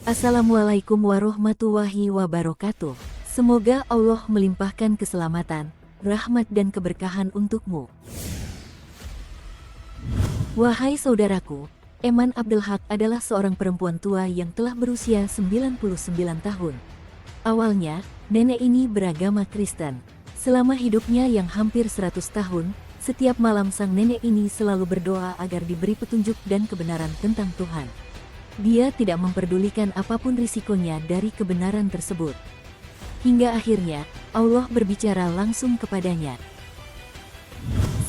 Assalamualaikum warahmatullahi wabarakatuh. Semoga Allah melimpahkan keselamatan, rahmat dan keberkahan untukmu. Wahai saudaraku, Eman Abdul Haq adalah seorang perempuan tua yang telah berusia 99 tahun. Awalnya, nenek ini beragama Kristen. Selama hidupnya yang hampir 100 tahun, setiap malam sang nenek ini selalu berdoa agar diberi petunjuk dan kebenaran tentang Tuhan. Dia tidak memperdulikan apapun risikonya dari kebenaran tersebut. Hingga akhirnya, Allah berbicara langsung kepadanya.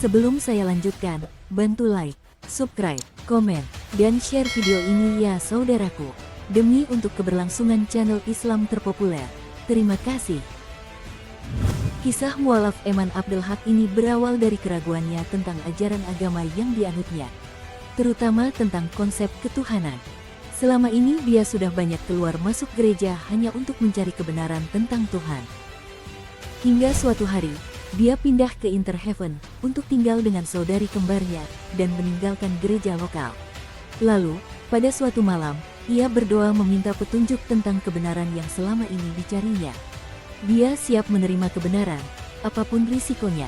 Sebelum saya lanjutkan, bantu like, subscribe, komen, dan share video ini ya saudaraku. Demi untuk keberlangsungan channel Islam terpopuler. Terima kasih. Kisah mualaf Eman Abdul Haq ini berawal dari keraguannya tentang ajaran agama yang dianutnya, terutama tentang konsep ketuhanan. Selama ini dia sudah banyak keluar masuk gereja hanya untuk mencari kebenaran tentang Tuhan. Hingga suatu hari, dia pindah ke Interhaven untuk tinggal dengan saudari kembarnya dan meninggalkan gereja lokal. Lalu, pada suatu malam, ia berdoa meminta petunjuk tentang kebenaran yang selama ini dicarinya. Dia siap menerima kebenaran, apapun risikonya.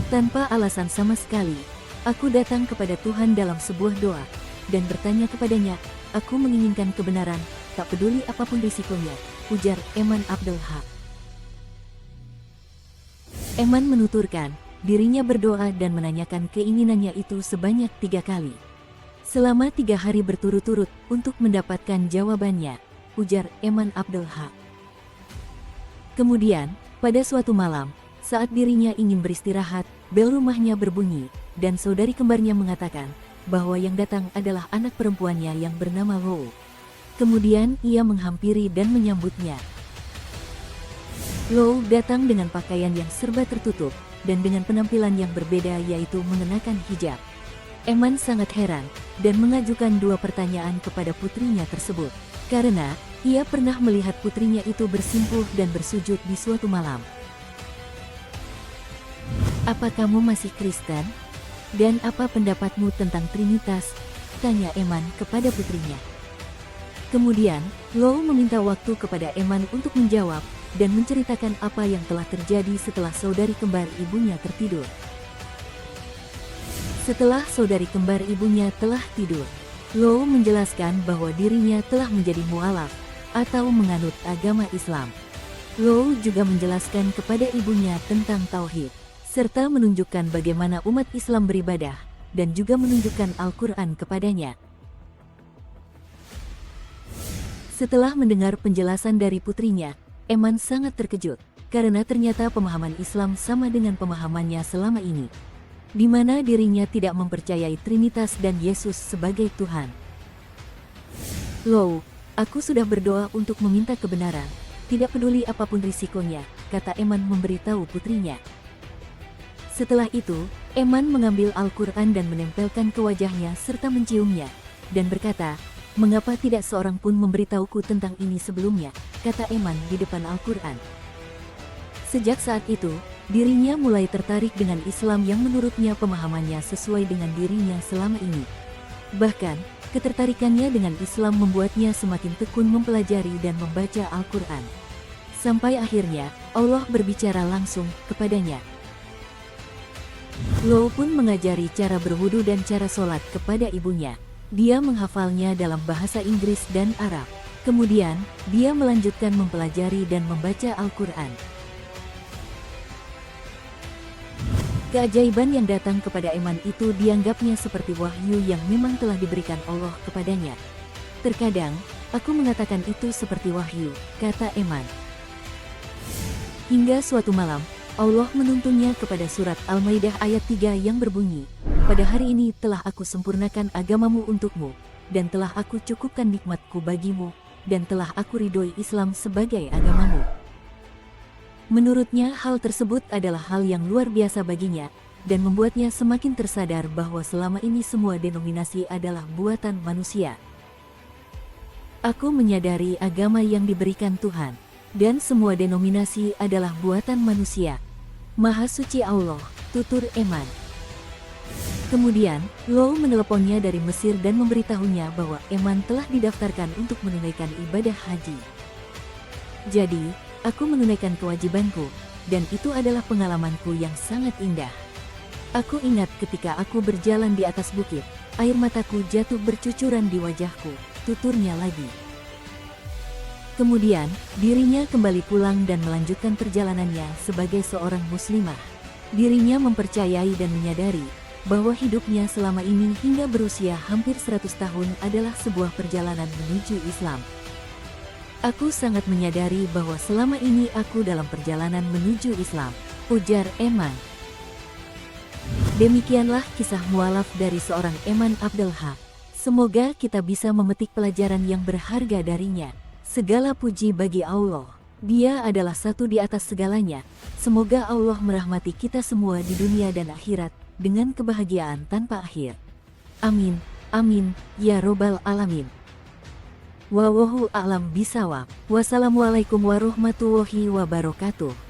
Tanpa alasan sama sekali, aku datang kepada Tuhan dalam sebuah doa dan bertanya kepadanya, aku menginginkan kebenaran, tak peduli apapun risikonya, ujar Eman Abdul Haq. Eman menuturkan, dirinya berdoa dan menanyakan keinginannya itu sebanyak 3 kali. Selama 3 hari berturut-turut untuk mendapatkan jawabannya, ujar Eman Abdul Haq. Kemudian, pada suatu malam, saat dirinya ingin beristirahat, bel rumahnya berbunyi, dan saudari kembarnya mengatakan, bahwa yang datang adalah anak perempuannya yang bernama Lou. Kemudian ia menghampiri dan menyambutnya. Lou datang dengan pakaian yang serba tertutup, dan dengan penampilan yang berbeda yaitu mengenakan hijab. Eman sangat heran, dan mengajukan 2 pertanyaan kepada putrinya tersebut, karena ia pernah melihat putrinya itu bersimpuh dan bersujud di suatu malam. Apa kamu masih Kristen? Dan apa pendapatmu tentang Trinitas? Tanya Eman kepada putrinya. Kemudian, Lou meminta waktu kepada Eman untuk menjawab dan menceritakan apa yang telah terjadi setelah saudari kembar ibunya tertidur. Setelah saudari kembar ibunya telah tidur, Lou menjelaskan bahwa dirinya telah menjadi mualaf atau menganut agama Islam. Lou juga menjelaskan kepada ibunya tentang tauhid, serta menunjukkan bagaimana umat Islam beribadah, dan juga menunjukkan Al-Quran kepadanya. Setelah mendengar penjelasan dari putrinya, Eman sangat terkejut, karena ternyata pemahaman Islam sama dengan pemahamannya selama ini, di mana dirinya tidak mempercayai Trinitas dan Yesus sebagai Tuhan. Lou, aku sudah berdoa untuk meminta kebenaran, tidak peduli apapun risikonya, kata Eman memberitahu putrinya. Setelah itu, Eman mengambil Al-Quran dan menempelkan ke wajahnya serta menciumnya, dan berkata, mengapa tidak seorang pun memberitahuku tentang ini sebelumnya, kata Eman di depan Al-Quran. Sejak saat itu, dirinya mulai tertarik dengan Islam yang menurutnya pemahamannya sesuai dengan dirinya selama ini. Bahkan, ketertarikannya dengan Islam membuatnya semakin tekun mempelajari dan membaca Al-Quran. Sampai akhirnya, Allah berbicara langsung kepadanya. Lou pun mengajari cara berwudu dan cara sholat kepada ibunya. Dia menghafalnya dalam bahasa Inggris dan Arab. Kemudian, dia melanjutkan mempelajari dan membaca Al-Quran. Keajaiban yang datang kepada Eman itu dianggapnya seperti wahyu yang memang telah diberikan Allah kepadanya. Terkadang, aku mengatakan itu seperti wahyu, kata Eman. Hingga suatu malam, Allah menuntunnya kepada surat Al-Maidah ayat 3 yang berbunyi, pada hari ini telah aku sempurnakan agamamu untukmu, dan telah aku cukupkan nikmatku bagimu, dan telah aku ridhoi Islam sebagai agamamu. Menurutnya hal tersebut adalah hal yang luar biasa baginya, dan membuatnya semakin tersadar bahwa selama ini semua denominasi adalah buatan manusia. Aku menyadari agama yang diberikan Tuhan, dan semua denominasi adalah buatan manusia. Maha suci Allah, tutur Eman. Kemudian, Low meneleponnya dari Mesir dan memberitahunya bahwa Eman telah didaftarkan untuk menunaikan ibadah haji. Jadi, aku menunaikan kewajibanku, dan itu adalah pengalamanku yang sangat indah. Aku ingat ketika aku berjalan di atas bukit, air mataku jatuh bercucuran di wajahku, tuturnya lagi. Kemudian, dirinya kembali pulang dan melanjutkan perjalanannya sebagai seorang muslimah. Dirinya mempercayai dan menyadari bahwa hidupnya selama ini hingga berusia hampir 100 tahun adalah sebuah perjalanan menuju Islam. Aku sangat menyadari bahwa selama ini aku dalam perjalanan menuju Islam, ujar Eman. Demikianlah kisah mualaf dari seorang Eman Abdel Haq. Semoga kita bisa memetik pelajaran yang berharga darinya. Segala puji bagi Allah. Dia adalah satu di atas segalanya. Semoga Allah merahmati kita semua di dunia dan akhirat dengan kebahagiaan tanpa akhir. Amin, amin, ya robbal alamin. Wallahu a'lam bishawab. Wassalamualaikum warahmatullahi wabarakatuh.